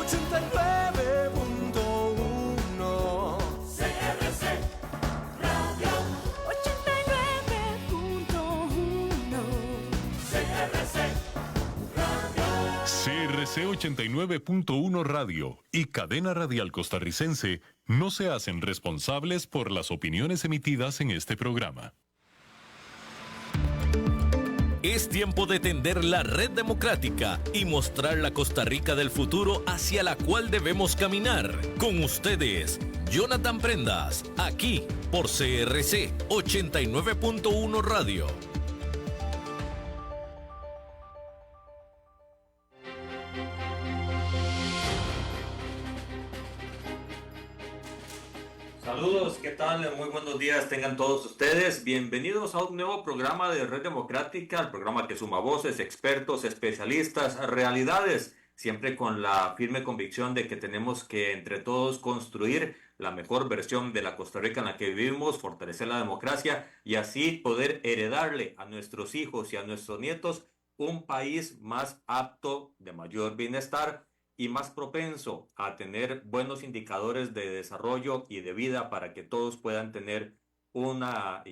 89.1 CRC Radio 89.1 CRC Radio. CRC 89.1 Radio y Cadena Radial Costarricense no se hacen responsables por las opiniones emitidas en este programa. Es tiempo de tender la red democrática y mostrar la Costa Rica del futuro hacia la cual debemos caminar. Con ustedes, Jonathan Prendas, aquí por CRC 89.1 Radio. Saludos, ¿qué tal? Muy buenos días tengan todos ustedes. Bienvenidos a un nuevo programa de Red Democrática, el programa que suma voces, expertos, especialistas, realidades, siempre con la firme convicción de que tenemos que entre todos construir la mejor versión de la Costa Rica en la que vivimos, fortalecer la democracia y así poder heredarle a nuestros hijos y a nuestros nietos un país más apto, de mayor bienestar y más propenso a tener buenos indicadores de desarrollo y de vida para que todos puedan tener una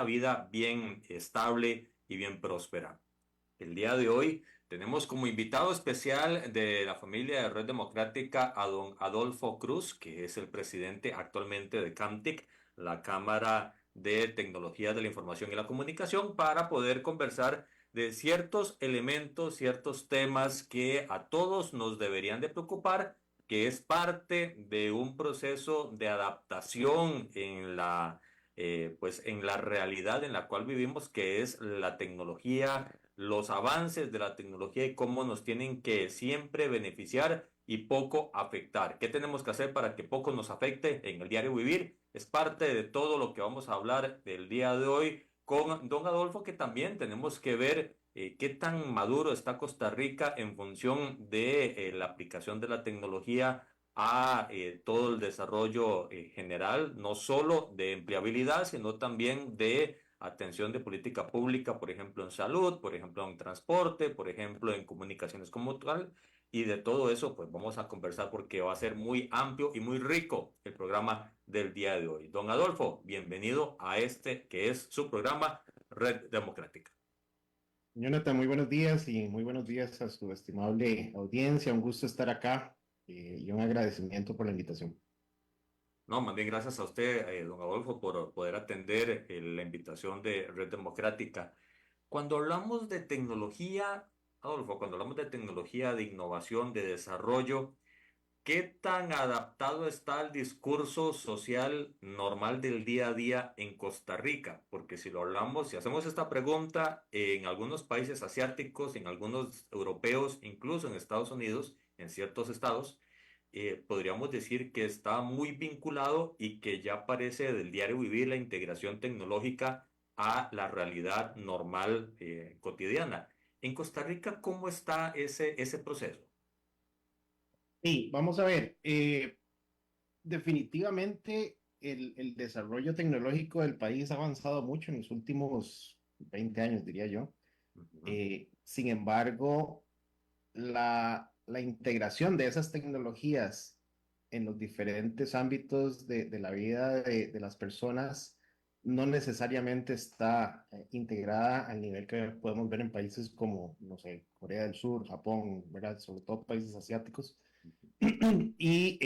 vida bien estable y bien próspera. El día de hoy tenemos como invitado especial de la familia de Red Democrática a don Adolfo Cruz, que es el presidente actualmente de CAMTIC, la Cámara de Tecnologías de la Información y la Comunicación, para poder conversar de ciertos elementos, ciertos temas que a todos nos deberían de preocupar, que es parte de un proceso de adaptación en la realidad en la cual vivimos, que es la tecnología, los avances de la tecnología y cómo nos tienen que siempre beneficiar y poco afectar. ¿Qué tenemos que hacer para que poco nos afecte en el diario vivir? Es parte de todo lo que vamos a hablar del día de hoy con don Adolfo, que también tenemos que ver qué tan maduro está Costa Rica en función de la aplicación de la tecnología a todo el desarrollo general, no solo de empleabilidad, sino también de atención de política pública, por ejemplo en salud, por ejemplo en transporte, por ejemplo en comunicaciones como tal, y de todo eso pues vamos a conversar porque va a ser muy amplio y muy rico el programa del día de hoy. Don Adolfo, bienvenido a este que es su programa Red Democrática. Jonathan, muy buenos días y muy buenos días a su estimable audiencia. Un gusto estar acá y un agradecimiento por la invitación. No, más bien gracias a usted, don Adolfo, por poder atender la invitación de Red Democrática. Cuando hablamos de tecnología, Adolfo, cuando hablamos de tecnología, de innovación, de desarrollo, ¿qué tan adaptado está el discurso social normal del día a día en Costa Rica? Porque si lo hablamos, si hacemos esta pregunta en algunos países asiáticos, en algunos europeos, incluso en Estados Unidos, en ciertos estados, podríamos decir que está muy vinculado y que ya parece del diario vivir la integración tecnológica a la realidad normal cotidiana. En Costa Rica, ¿cómo está ese proceso? Sí, vamos a ver. Definitivamente el desarrollo tecnológico del país ha avanzado mucho en los últimos 20 años, diría yo. Ujú. Sin embargo, la integración de esas tecnologías en los diferentes ámbitos de la vida de las personas no necesariamente está integrada al nivel que podemos ver en países como, no sé, Corea del Sur, Japón, ¿verdad? Sobre todo países asiáticos. Y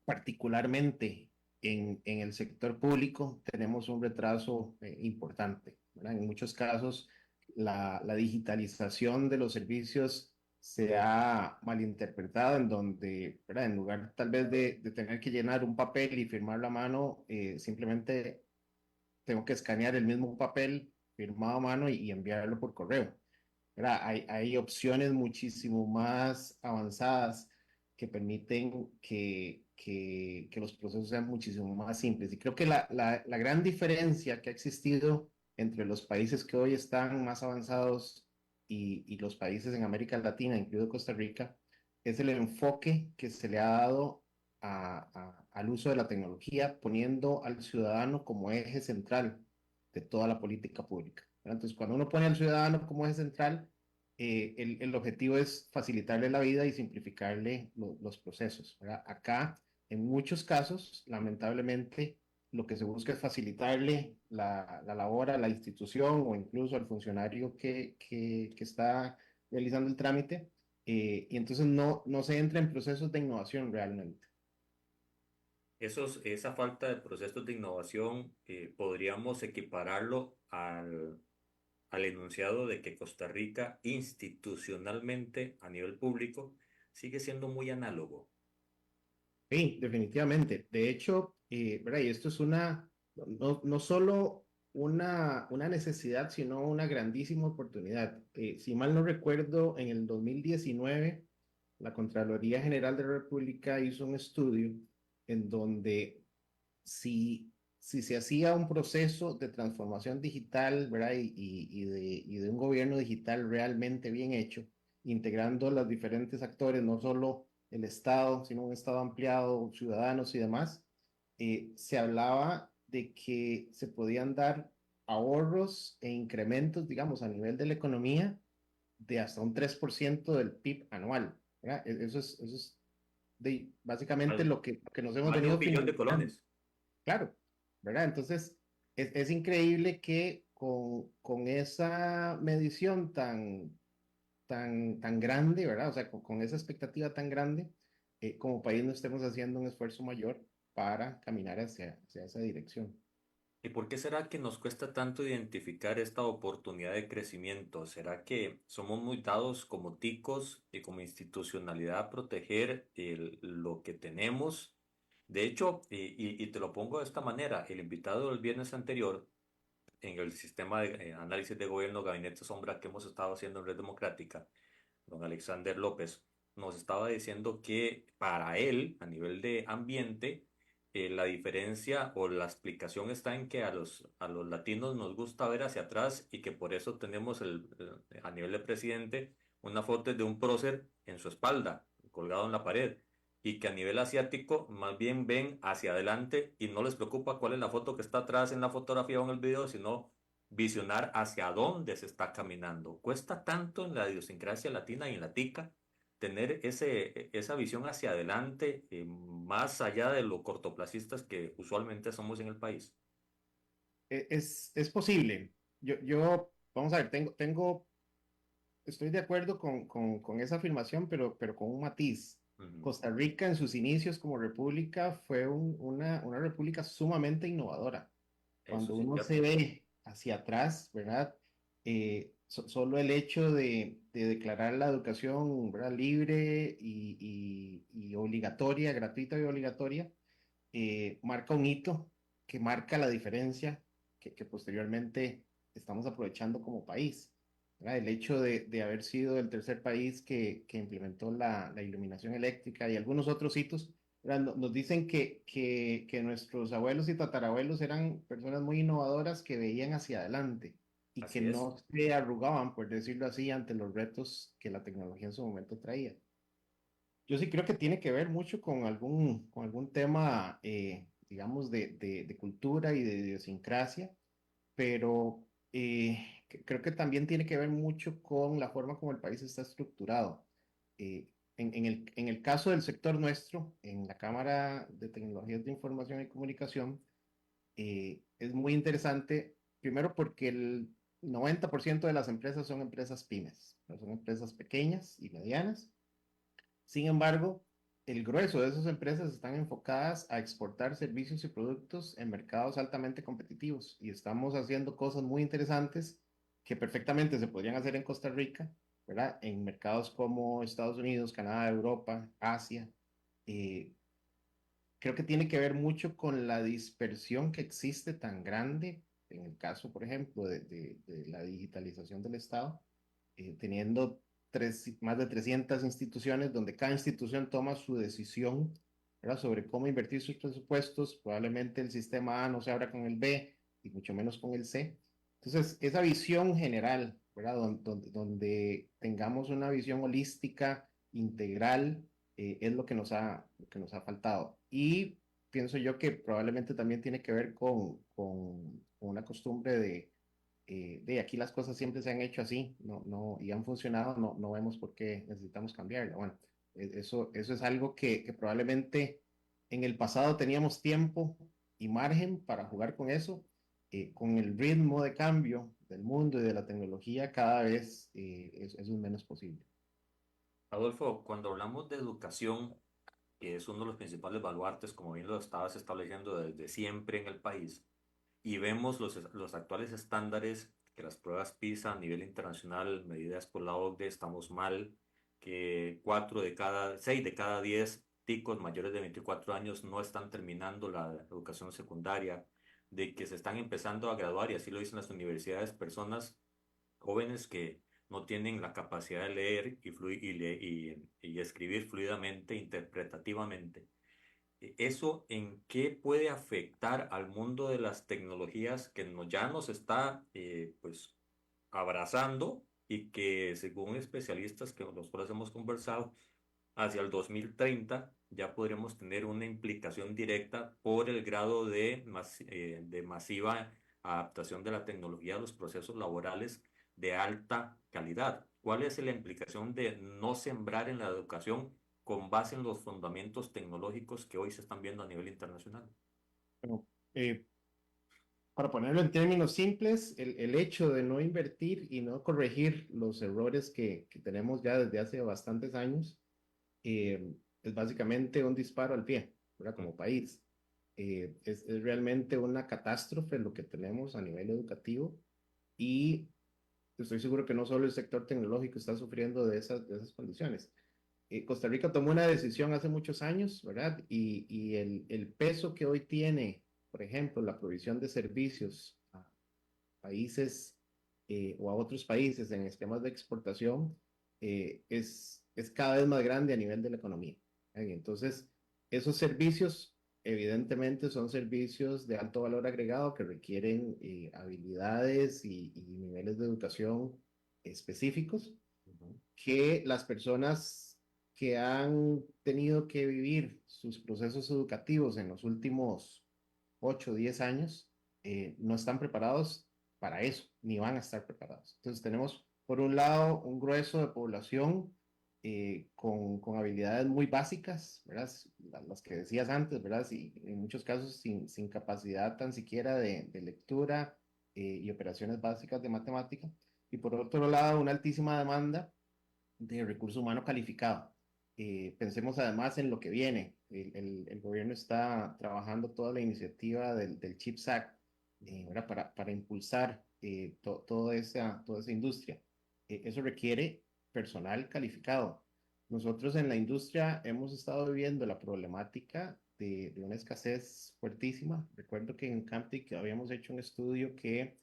particularmente en el sector público tenemos un retraso importante, ¿verdad? En muchos casos la digitalización de los servicios se ha malinterpretado en donde, ¿verdad? En lugar tal vez de tener que llenar un papel y firmarlo a mano, simplemente tengo que escanear el mismo papel firmado a mano y enviarlo por correo. ¿Verdad? Hay opciones muchísimo más avanzadas que permiten que los procesos sean muchísimo más simples. Y creo que la gran diferencia que ha existido entre los países que hoy están más avanzados y los países en América Latina, incluido Costa Rica, es el enfoque que se le ha dado al uso de la tecnología, poniendo al ciudadano como eje central de toda la política pública. ¿Verdad? Entonces, cuando uno pone al ciudadano como eje central, el objetivo es facilitarle la vida y simplificarle los procesos, ¿verdad? Acá, en muchos casos, lamentablemente, lo que se busca es facilitarle la labor a la institución o incluso al funcionario que está realizando el trámite, y entonces no se entra en procesos de innovación realmente. Esa falta de procesos de innovación podríamos equipararlo al enunciado de que Costa Rica institucionalmente a nivel público sigue siendo muy análogo. Sí, definitivamente. De hecho, ¿verdad? Y esto es no solo una necesidad, sino una grandísima oportunidad. Si mal no recuerdo, en el 2019, la Contraloría General de la República hizo un estudio en donde si se hacía un proceso de transformación digital, ¿verdad? Y de un gobierno digital realmente bien hecho, integrando los diferentes actores, no solo el Estado, sino un Estado ampliado, ciudadanos y demás, se hablaba de que se podían dar ahorros e incrementos, digamos, a nivel de la economía de hasta un 3% del PIB anual, ¿verdad? Eso es básicamente Más, lo que nos hemos más de un venido billón de financiando. colones. Claro, ¿verdad? Entonces, es increíble que con esa medición tan grande, ¿verdad? O sea, con esa expectativa tan grande, como país no estemos haciendo un esfuerzo mayor para caminar hacia esa dirección. ¿Y por qué será que nos cuesta tanto identificar esta oportunidad de crecimiento? ¿Será que somos muy dados como ticos y como institucionalidad a proteger lo que tenemos? De hecho, y te lo pongo de esta manera, el invitado del viernes anterior en el sistema de análisis de gobierno, Gabinete Sombra que hemos estado haciendo en Red Democrática, don Alexander López, nos estaba diciendo que para él, a nivel de ambiente, la diferencia o la explicación está en que a los latinos nos gusta ver hacia atrás y que por eso tenemos a nivel de presidente una foto de un prócer en su espalda, colgado en la pared, y que a nivel asiático más bien ven hacia adelante y no les preocupa cuál es la foto que está atrás en la fotografía o en el video, sino visionar hacia dónde se está caminando. Cuesta tanto en la idiosincrasia latina y en la tica tener esa visión hacia adelante, más allá de lo cortoplacistas que usualmente somos en el país. Es posible. Vamos a ver, estoy de acuerdo con esa afirmación, pero con un matiz. Ujú. Costa Rica en sus inicios como república fue una república sumamente innovadora. Eso Cuando sí es uno se cierto. ve hacia atrás, ¿verdad? Solo el hecho de declarar la educación, ¿verdad? Libre y obligatoria, gratuita y obligatoria, marca un hito que marca la diferencia que posteriormente estamos aprovechando como país, ¿verdad? El hecho de haber sido el tercer país que implementó la iluminación eléctrica y algunos otros hitos, ¿verdad? Nos dicen que nuestros abuelos y tatarabuelos eran personas muy innovadoras que veían hacia adelante y que Así es. no se arrugaban, por decirlo así, ante los retos que la tecnología en su momento traía. Yo sí creo que tiene que ver mucho con algún tema, digamos, de cultura y de idiosincrasia, pero creo que también tiene que ver mucho con la forma como el país está estructurado. En el caso del sector nuestro, en la Cámara de Tecnologías de Información y Comunicación, es muy interesante, primero porque el 90% de las empresas son empresas pymes, ¿no? Son empresas pequeñas y medianas. Sin embargo, el grueso de esas empresas están enfocadas a exportar servicios y productos en mercados altamente competitivos y estamos haciendo cosas muy interesantes que perfectamente se podrían hacer en Costa Rica, ¿verdad? En mercados como Estados Unidos, Canadá, Europa, Asia. Eh, Creo que tiene que ver mucho con la dispersión que existe tan grande en el caso, por ejemplo, de la digitalización del Estado, teniendo más de 300 instituciones donde cada institución toma su decisión, ¿verdad? Sobre cómo invertir sus presupuestos. Probablemente el sistema A no se abra con el B y mucho menos con el C. Entonces, esa visión general, ¿verdad? Donde tengamos una visión holística, integral, es lo que nos ha faltado. Y pienso yo que probablemente también tiene que ver con una costumbre de aquí las cosas siempre se han hecho así, y han funcionado, no vemos por qué necesitamos cambiarlo. Bueno, eso es algo que probablemente en el pasado teníamos tiempo y margen para jugar con eso. Con el ritmo de cambio del mundo y de la tecnología, cada vez es menos posible. Adolfo, cuando hablamos de educación, que es uno de los principales baluartes, como bien lo estabas estableciendo desde siempre en el país, y vemos los actuales estándares, que las pruebas PISA a nivel internacional, medidas por la OCDE, estamos mal, que 6 de cada 10 ticos mayores de 24 años no están terminando la educación secundaria, de que se están empezando a graduar, y así lo dicen las universidades, personas jóvenes que no tienen la capacidad de leer y escribir fluidamente, interpretativamente. ¿Eso en qué puede afectar al mundo de las tecnologías que ya nos está pues abrazando y que según especialistas que los cuales hemos conversado, hacia el 2030 ya podremos tener una implicación directa por el grado de masiva adaptación de la tecnología a los procesos laborales de alta calidad? ¿Cuál es la implicación de no sembrar en la educación con base en los fundamentos tecnológicos que hoy se están viendo a nivel internacional? Bueno, para ponerlo en términos simples, el hecho de no invertir y no corregir los errores que tenemos ya desde hace bastantes años es básicamente un disparo al pie, ¿verdad? Como país. Es realmente una catástrofe lo que tenemos a nivel educativo y estoy seguro que no solo el sector tecnológico está sufriendo de esas condiciones. Costa Rica tomó una decisión hace muchos años, ¿verdad? Y el peso que hoy tiene, por ejemplo, la provisión de servicios a países o a otros países en esquemas de exportación es cada vez más grande a nivel de la economía. Entonces, esos servicios evidentemente son servicios de alto valor agregado que requieren habilidades y niveles de educación específicos que las personas que han tenido que vivir sus procesos educativos en los últimos 8 o 10 años no están preparados para eso, ni van a estar preparados. Entonces tenemos, por un lado, un grueso de población con habilidades muy básicas, ¿verdad? Las que decías antes, ¿verdad? Y en muchos casos sin capacidad tan siquiera de lectura y operaciones básicas de matemática. Y por otro lado, una altísima demanda de recurso humano calificado. Pensemos además en lo que viene. El gobierno está trabajando toda la iniciativa del CHIPS Act ¿verdad? Para impulsar toda esa industria. Eso requiere personal calificado. Nosotros en la industria hemos estado viviendo la problemática de una escasez fuertísima. Recuerdo que en Camtic habíamos hecho un estudio que,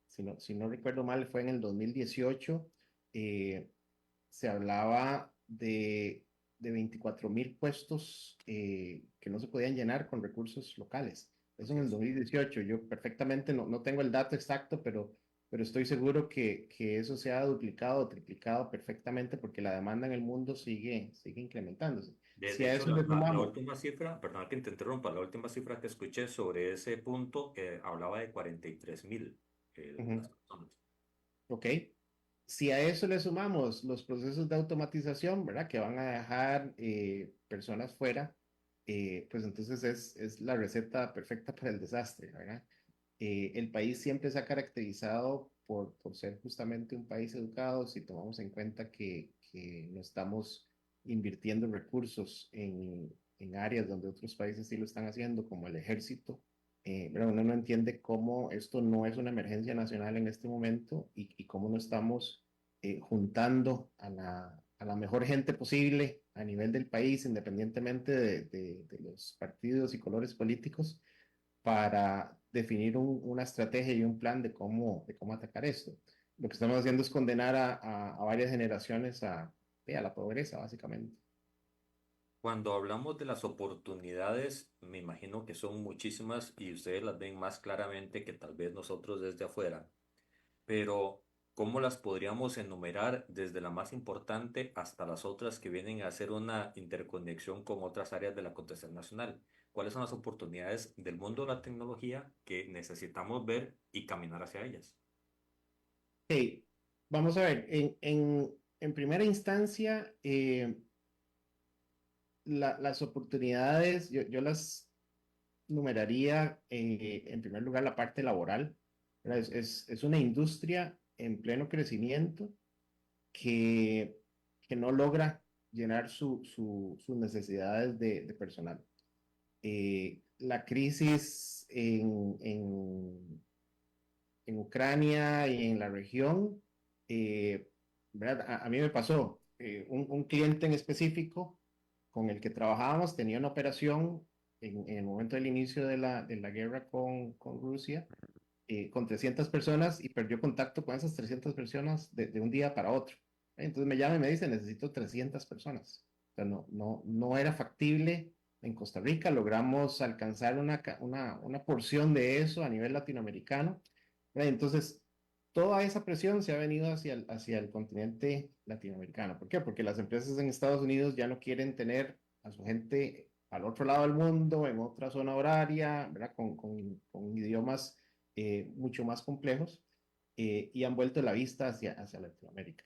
si no recuerdo mal, fue en el 2018. Se hablaba de 24.000 puestos que no se podían llenar con recursos locales. Eso en el 2018. Yo perfectamente no tengo el dato exacto, pero estoy seguro que eso se ha duplicado o triplicado perfectamente porque la demanda en el mundo sigue incrementándose. Si De a hecho, eso le la sumamos, última cifra, perdón que te interrumpa, la última cifra que escuché sobre ese punto hablaba de 43.000 ujú, las personas. ok, si a eso le sumamos los procesos de automatización, ¿verdad? Que van a dejar personas fuera, pues entonces es la receta perfecta para el desastre, ¿verdad? El país siempre se ha caracterizado por ser justamente un país educado, si tomamos en cuenta que no estamos invirtiendo recursos en áreas donde otros países sí lo están haciendo, como el ejército. Pero uno no entiende cómo esto no es una emergencia nacional en este momento y cómo no estamos juntando a la mejor gente posible a nivel del país, independientemente de los partidos y colores políticos para definir una estrategia y un plan de cómo atacar esto. Lo que estamos haciendo es condenar a varias generaciones a la pobreza, básicamente. Cuando hablamos de las oportunidades, me imagino que son muchísimas y ustedes las ven más claramente que tal vez nosotros desde afuera, pero ¿cómo las podríamos enumerar desde la más importante hasta las otras que vienen a hacer una interconexión con otras áreas del acontecer nacional? ¿Cuáles son las oportunidades del mundo de la tecnología que necesitamos ver y caminar hacia ellas? Ok, vamos a ver, en primera instancia, las oportunidades, yo las numeraría en primer lugar la parte laboral, ¿verdad? Es una industria en pleno crecimiento que, que no logra llenar sus necesidades de personal. La crisis en Ucrania y en la región, eh, ¿verdad? A mí me pasó, un cliente en específico con el que trabajábamos tenía una operación en el momento del inicio de la guerra con Rusia, con 300 personas y perdió contacto con esas 300 personas de un día para otro. Entonces me llama y me dice, necesito 300 personas. O sea, no era factible en Costa Rica, logramos alcanzar una porción de eso a nivel latinoamericano. Entonces, toda esa presión se ha venido hacia el continente latinoamericano. ¿Por qué? Porque las empresas en Estados Unidos ya no quieren tener a su gente al otro lado del mundo, en otra zona horaria, ¿verdad? Con idiomas mucho más complejos, y han vuelto la vista hacia Latinoamérica.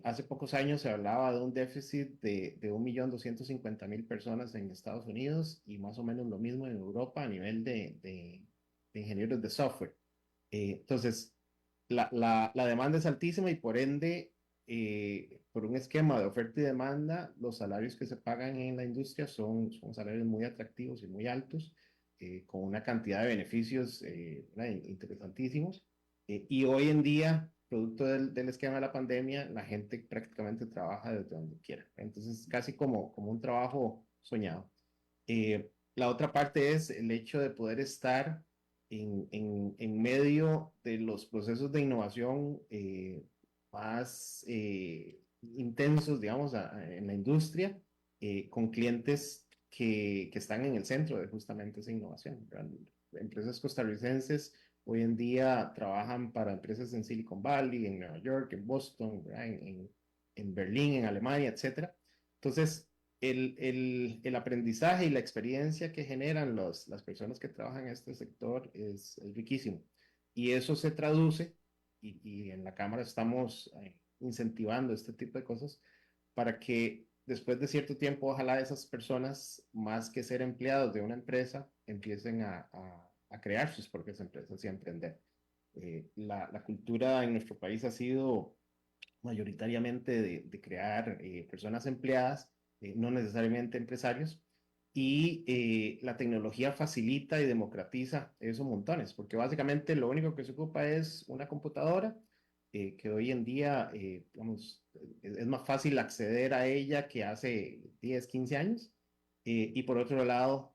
Hace pocos años se hablaba de un déficit de 1.250.000 personas en Estados Unidos y más o menos lo mismo en Europa a nivel de ingenieros de software. Entonces, la demanda es altísima y por ende, por un esquema de oferta y demanda, los salarios que se pagan en la industria son salarios muy atractivos y muy altos, con una cantidad de beneficios interesantísimos. Y hoy en día, producto del esquema de la pandemia, la gente prácticamente trabaja desde donde quiera. Entonces, casi como un trabajo soñado. La otra parte es el hecho de poder estar en medio de los procesos de innovación más intensos, digamos, en la industria, con clientes que están en el centro de justamente esa innovación, ¿verdad? Empresas costarricenses hoy en día trabajan para empresas en Silicon Valley, en Nueva York, en Boston, ¿verdad? En Berlín, en Alemania, etcétera. Entonces, el aprendizaje y la experiencia que generan las personas que trabajan en este sector es riquísimo. Y eso se traduce, y en la Cámara estamos incentivando este tipo de cosas, para que después de cierto tiempo, ojalá esas personas, más que ser empleados de una empresa, empiecen a crear sus propias empresas y a emprender. La cultura en nuestro país ha sido mayoritariamente de crear personas empleadas, no necesariamente empresarios, y la tecnología facilita y democratiza eso montones, porque básicamente lo único que se ocupa es una computadora, que hoy en día, digamos, es más fácil acceder a ella que hace 10 15 años, y por otro lado,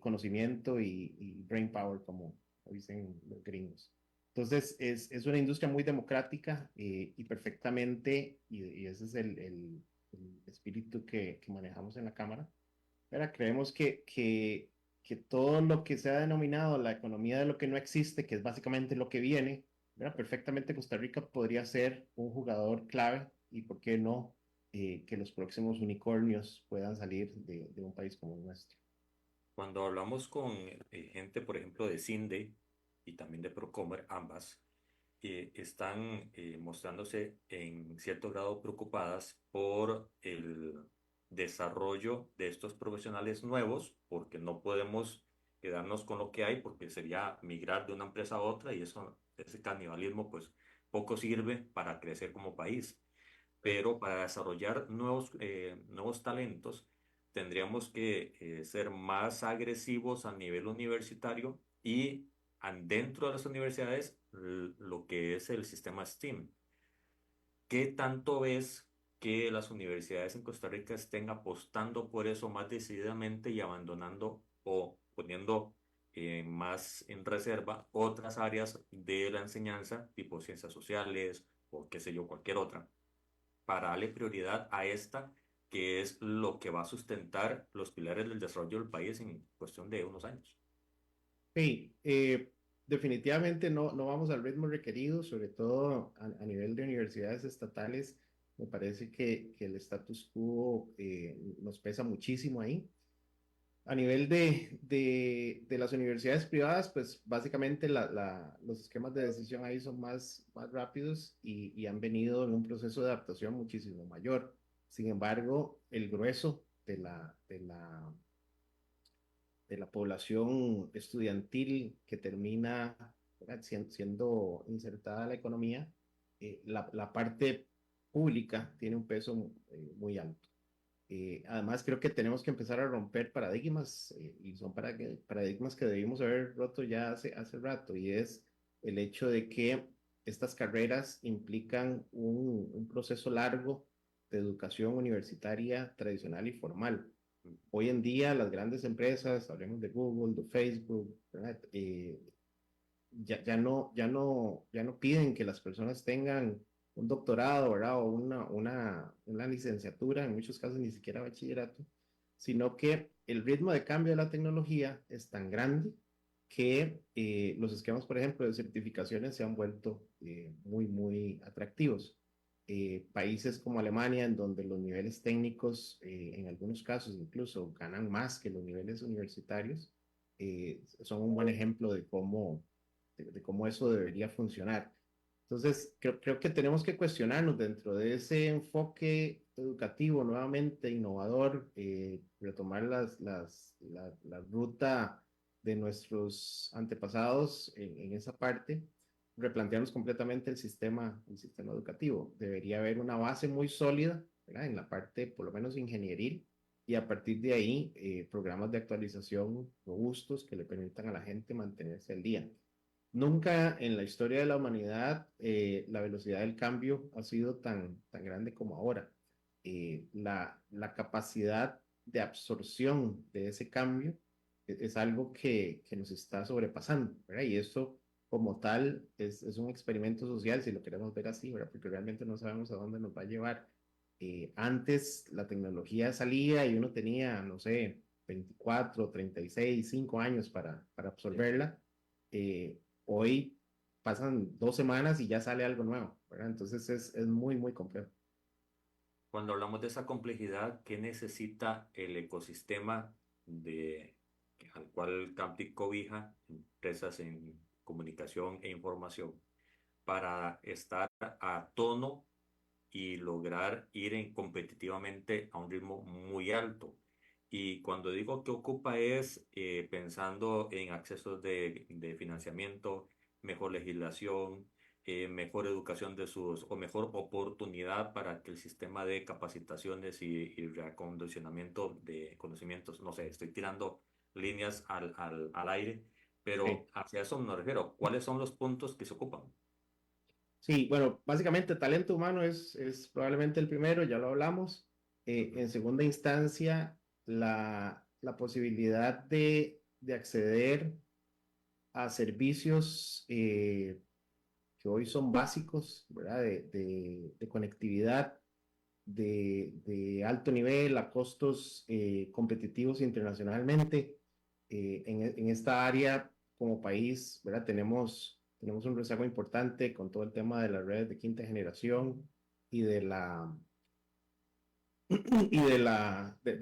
conocimiento y brain power, como dicen los gringos. Entonces, es una industria muy democrática, y perfectamente, y ese es el espíritu que manejamos en la Cámara. Pero creemos que todo lo que se ha denominado la economía de lo que no existe, que es básicamente lo que viene, ¿verdad? Perfectamente Costa Rica podría ser un jugador clave y, ¿por qué no? Que los próximos unicornios puedan salir de un país como el nuestro. Cuando hablamos con gente, por ejemplo, de CINDE y también de Procomer, ambas, están mostrándose en cierto grado preocupadas por el desarrollo de estos profesionales nuevos, porque no podemos quedarnos con lo que hay, porque sería migrar de una empresa a otra y eso, ese canibalismo, pues poco sirve para crecer como país. Pero para desarrollar nuevos talentos tendríamos que ser más agresivos a nivel universitario y dentro de las universidades lo que es el sistema STEAM. ¿Qué tanto ves que las universidades en Costa Rica estén apostando por eso más decididamente y abandonando o poniendo más en reserva otras áreas de la enseñanza, tipo ciencias sociales o qué sé yo, cualquier otra, para darle prioridad a esta, que es lo que va a sustentar los pilares del desarrollo del país en cuestión de unos años? Sí, definitivamente no vamos al ritmo requerido, sobre todo a nivel de universidades estatales. Me parece que el status quo nos pesa muchísimo ahí. A nivel de las universidades privadas, pues básicamente los esquemas de decisión ahí son más rápidos y han venido en un proceso de adaptación muchísimo mayor. Sin embargo, el grueso de la población estudiantil que termina, ¿verdad?, siendo insertada a la economía, la parte pública tiene un peso muy alto. Además, creo que tenemos que empezar a romper paradigmas y son paradigmas que debimos haber roto ya hace rato, y es el hecho de que estas carreras implican un proceso largo de educación universitaria tradicional y formal. Hoy en día las grandes empresas, hablemos de Google, de Facebook, ¿verdad? Ya no piden que las personas tengan un doctorado, ¿verdad? O una licenciatura, en muchos casos ni siquiera bachillerato, sino que el ritmo de cambio de la tecnología es tan grande que los esquemas, por ejemplo, de certificaciones se han vuelto muy atractivos. Países como Alemania, en donde los niveles técnicos, en algunos casos incluso, ganan más que los niveles universitarios, son un buen ejemplo de cómo eso debería funcionar. Entonces, creo que tenemos que cuestionarnos dentro de ese enfoque educativo nuevamente innovador, retomar la ruta de nuestros antepasados en esa parte, replantearnos completamente el sistema educativo. Debería haber una base muy sólida, ¿verdad?, en la parte, por lo menos ingenieril, y a partir de ahí, programas de actualización robustos que le permitan a la gente mantenerse al día. Nunca en la historia de la humanidad la velocidad del cambio ha sido tan grande como ahora. La capacidad de absorción de ese cambio es algo que nos está sobrepasando, ¿verdad? Y eso como tal es un experimento social, si lo queremos ver así, ¿verdad? Porque realmente no sabemos a dónde nos va a llevar. Antes la tecnología salía y uno tenía, no sé, 24, 36, 5 años para absorberla. Hoy pasan 2 semanas y ya sale algo nuevo, ¿verdad? Entonces es muy complejo. Cuando hablamos de esa complejidad, ¿qué necesita el ecosistema al cual Captic cobija, empresas en comunicación e información, para estar a tono y lograr competitivamente a un ritmo muy alto? Y cuando digo que ocupa es pensando en accesos de financiamiento, mejor legislación, mejor educación o mejor oportunidad para que el sistema de capacitaciones y reacondicionamiento de conocimientos, no sé, estoy tirando líneas al aire, Sí. pero hacia eso me refiero. ¿Cuáles son los puntos que se ocupan? Sí, bueno, básicamente talento humano es probablemente el primero, ya lo hablamos. Ujú. En segunda instancia, la posibilidad de acceder a servicios que hoy son básicos, ¿verdad? De conectividad de alto nivel a costos competitivos internacionalmente. En esta área, como país, ¿verdad? Tenemos un rezago importante con todo el tema de las redes de quinta generación y de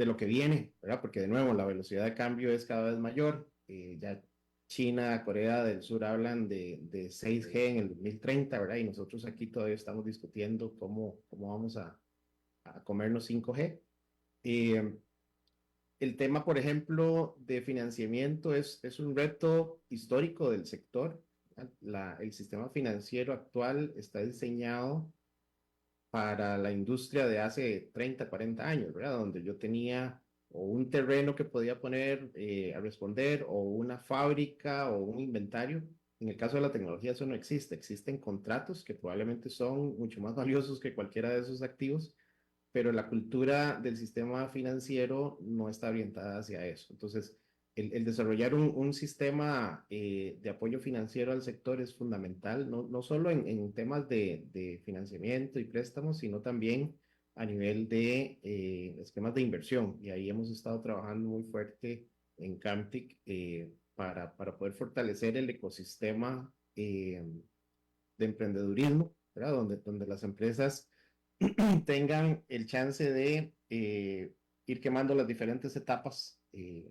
lo que viene, ¿verdad? Porque de nuevo, la velocidad de cambio es cada vez mayor. Ya China, Corea del Sur hablan de 6G en el 2030, ¿verdad? Y nosotros aquí todavía estamos discutiendo cómo vamos a comernos 5G. Eh, el tema, por ejemplo, de financiamiento es un reto histórico del sector. El sistema financiero actual está diseñado para la industria de hace 30, 40 años, ¿verdad? Donde yo tenía o un terreno que podía poner a responder o una fábrica o un inventario. En el caso de la tecnología eso no existe. Existen contratos que probablemente son mucho más valiosos que cualquiera de esos activos, pero la cultura del sistema financiero no está orientada hacia eso. Entonces, el desarrollar un sistema de apoyo financiero al sector es fundamental, no solo en temas de financiamiento y préstamos, sino también a nivel de esquemas de inversión. Y ahí hemos estado trabajando muy fuerte en Camtic para poder fortalecer el ecosistema de emprendedurismo, ¿verdad? Donde las empresas tengan el chance de ir quemando las diferentes etapas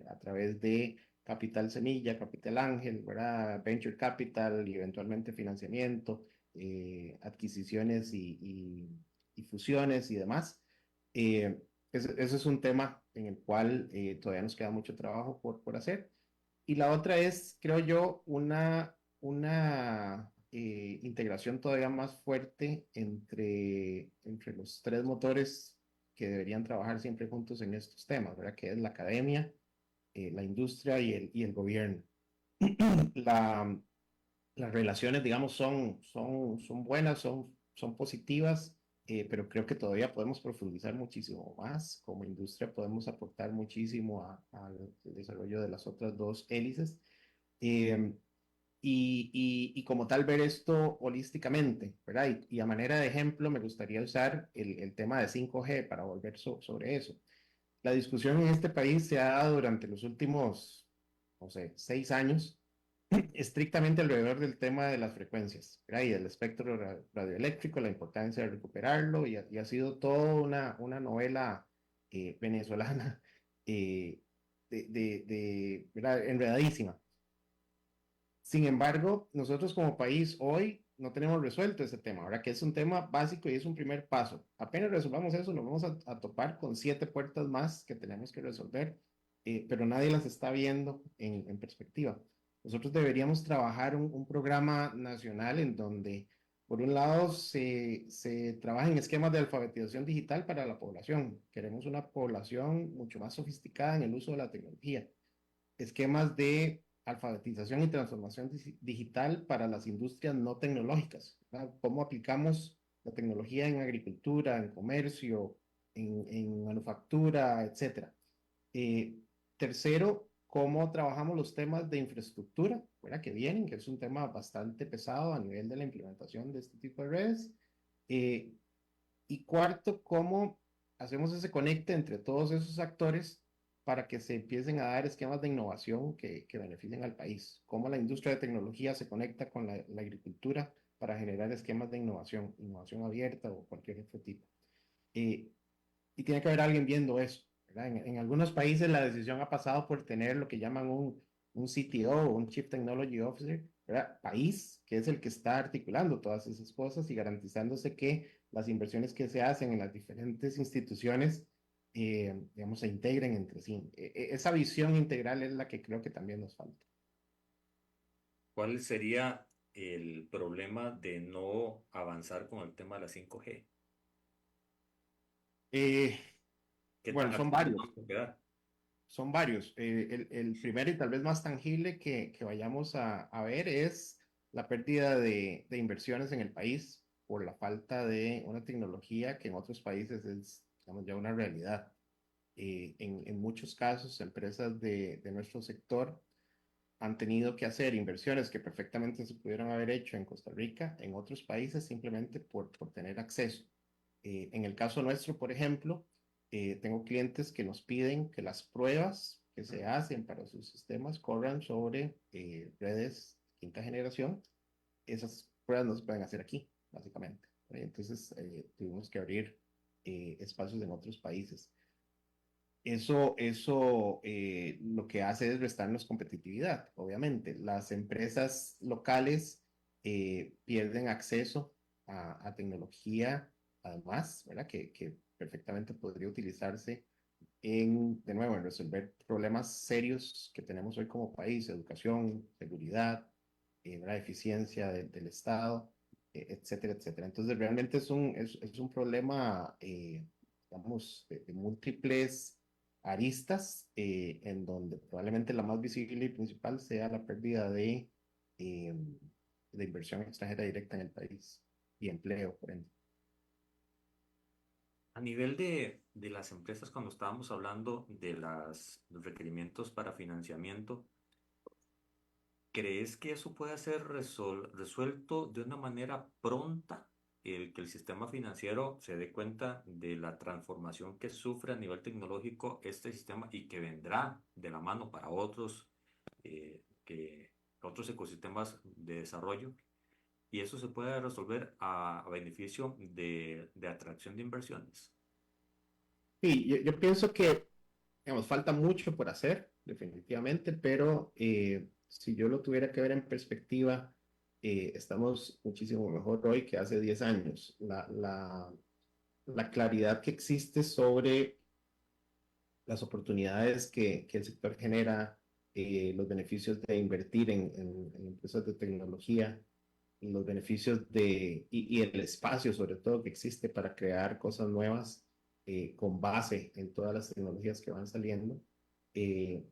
a través de capital semilla, capital ángel, ¿verdad? Venture capital y eventualmente financiamiento, adquisiciones y fusiones y demás. Ese es un tema en el cual todavía nos queda mucho trabajo por hacer. Y la otra es, creo yo, una integración todavía más fuerte entre los tres motores que deberían trabajar siempre juntos en estos temas, ¿verdad? Que es la academia, la industria y el gobierno. La, las relaciones, digamos, son buenas, son positivas, pero creo que todavía podemos profundizar muchísimo más. Como industria podemos aportar muchísimo al desarrollo de las otras dos hélices. Eh, y como tal ver esto holísticamente, ¿verdad? Y a manera de ejemplo me gustaría usar el tema de 5G para volver sobre eso. La discusión en este país se ha dado durante los últimos, no sé, 6 años, estrictamente alrededor del tema de las frecuencias, ¿verdad? Y del espectro radioeléctrico, la importancia de recuperarlo, y ha sido toda una novela venezolana ¿verdad? Enredadísima. Sin embargo, nosotros como país hoy no tenemos resuelto ese tema, ¿verdad? Que es un tema básico y es un primer paso. Apenas resolvamos eso, nos vamos a topar con 7 puertas más que tenemos que resolver, pero nadie las está viendo en perspectiva. Nosotros deberíamos trabajar un programa nacional en donde, por un lado, se trabaja en esquemas de alfabetización digital para la población. Queremos una población mucho más sofisticada en el uso de la tecnología, esquemas de alfabetización y transformación digital para las industrias no tecnológicas, ¿verdad? Cómo aplicamos la tecnología en agricultura, en comercio, en manufactura, etcétera. Tercero, cómo trabajamos los temas de infraestructura, ¿verdad? Que vienen, que es un tema bastante pesado a nivel de la implementación de este tipo de redes. Eh, y cuarto, cómo hacemos ese conecte entre todos esos actores para que se empiecen a dar esquemas de innovación que beneficien al país. Cómo la industria de tecnología se conecta con la agricultura para generar esquemas de innovación abierta o cualquier otro tipo. Eh, y tiene que haber alguien viendo eso, ¿verdad? En algunos países la decisión ha pasado por tener lo que llaman un CTO, un Chief Technology Officer, ¿verdad? País, que es el que está articulando todas esas cosas y garantizándose que las inversiones que se hacen en las diferentes instituciones, digamos, se integren entre sí. Esa visión integral es la que creo que también nos falta. ¿Cuál sería el problema de no avanzar con el tema de la 5G? Eh, ¿Qué bueno, tan son atrás nos varios. vamos a quedar? Son varios. El primero y tal vez más tangible que vayamos a ver es la pérdida de inversiones en el país por la falta de una tecnología que en otros países es, digamos, ya una realidad. En muchos casos, empresas de nuestro sector han tenido que hacer inversiones que perfectamente se pudieron haber hecho en Costa Rica, en otros países, simplemente por tener acceso. En el caso nuestro, por ejemplo, tengo clientes que nos piden que las pruebas que se hacen para sus sistemas corran sobre redes quinta generación. Esas pruebas no se pueden hacer aquí, básicamente. Entonces, tuvimos que abrir espacios en otros países. Eso lo que hace es restarnos competitividad, obviamente. Las empresas locales pierden acceso a tecnología, además, ¿verdad? Que perfectamente podría utilizarse de nuevo, en resolver problemas serios que tenemos hoy como país: educación, seguridad, ¿verdad? Eficiencia del Estado, etcétera, etcétera. Entonces, realmente es un problema, digamos, de múltiples aristas, en donde probablemente la más visible y principal sea la pérdida eh, de inversión extranjera directa en el país y empleo, por ende. A nivel de las empresas, cuando estábamos hablando de los requerimientos para financiamiento, ¿crees que eso puede ser resuelto de una manera pronta? El que el sistema financiero se dé cuenta de la transformación que sufre a nivel tecnológico este sistema y que vendrá de la mano para otros ecosistemas de desarrollo. Y eso se puede resolver a beneficio de atracción de inversiones. Sí, yo pienso que digamos, falta mucho por hacer, definitivamente, pero si yo lo tuviera que ver en perspectiva, estamos muchísimo mejor hoy que hace 10 años. La claridad que existe sobre las oportunidades que el sector genera, los beneficios de invertir en empresas de tecnología, los beneficios y el espacio sobre todo que existe para crear cosas nuevas con base en todas las tecnologías que van saliendo. Eh,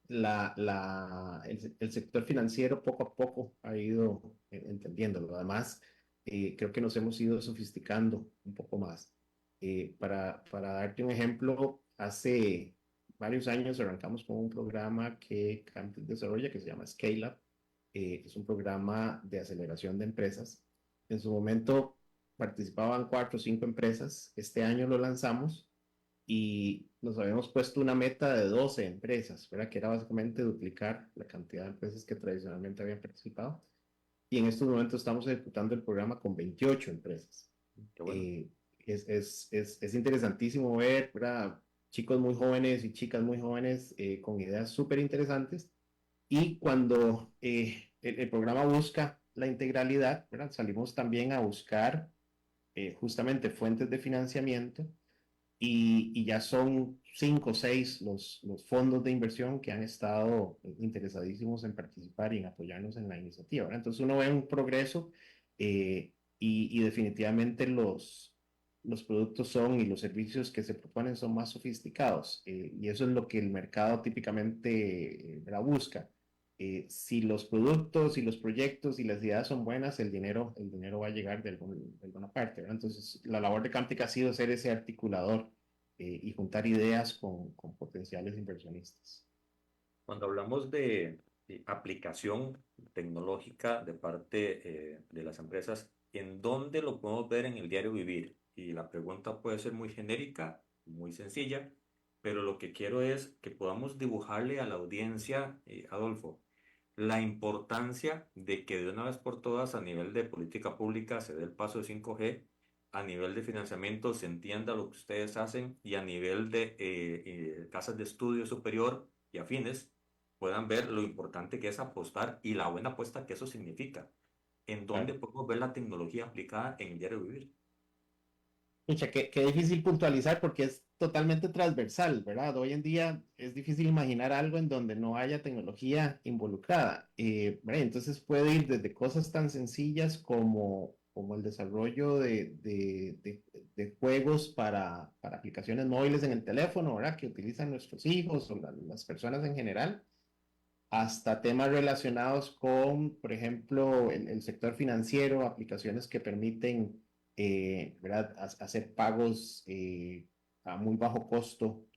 el sector financiero poco a poco ha ido entendiéndolo. Además, creo que nos hemos ido sofisticando un poco más. Para darte un ejemplo, hace varios años arrancamos con un programa que Campus desarrolla que se llama Scale Up. Es un programa de aceleración de empresas. En su momento participaban 4 o 5 empresas. Este año lo lanzamos y nos habíamos puesto una meta de 12 empresas, ¿verdad? Que era básicamente duplicar la cantidad de empresas que tradicionalmente habían participado. Y en estos momentos estamos ejecutando el programa con 28 empresas. Qué bueno. Es interesantísimo ver, ¿verdad? Chicos muy jóvenes y chicas muy jóvenes con ideas súper interesantes. Y cuando el programa busca la integralidad, ¿verdad? Salimos también a buscar justamente fuentes de financiamiento y ya son 5 o 6 los fondos de inversión que han estado interesadísimos en participar y en apoyarnos en la iniciativa, ¿verdad? Entonces uno ve un progreso y definitivamente los productos son y los servicios que se proponen son más sofisticados y eso es lo que el mercado típicamente ¿verdad? Busca. Si los productos y los proyectos y las ideas son buenas, el dinero va a llegar de alguna parte, ¿verdad? Entonces, la labor de Camtic ha sido ser ese articulador y juntar ideas con potenciales inversionistas. Cuando hablamos de aplicación tecnológica de parte de las empresas, ¿en dónde lo podemos ver en el diario vivir? Y la pregunta puede ser muy genérica, muy sencilla, pero lo que quiero es que podamos dibujarle a la audiencia, Adolfo, la importancia de que de una vez por todas a nivel de política pública se dé el paso de 5G, a nivel de financiamiento se entienda lo que ustedes hacen y a nivel de casas de estudio superior y afines puedan ver lo importante que es apostar y la buena apuesta que eso significa. ¿En dónde Claro. podemos ver la tecnología aplicada en el diario vivir? Pucha, qué difícil puntualizar porque es totalmente transversal, ¿verdad? Hoy en día es difícil imaginar algo en donde no haya tecnología involucrada. ¿Verdad? Entonces puede ir desde cosas tan sencillas como el desarrollo de juegos para aplicaciones móviles en el teléfono, ¿verdad? Que utilizan nuestros hijos o las personas en general, hasta temas relacionados con, por ejemplo, el sector financiero, aplicaciones que permiten ¿verdad? Hacer pagos a muy bajo costo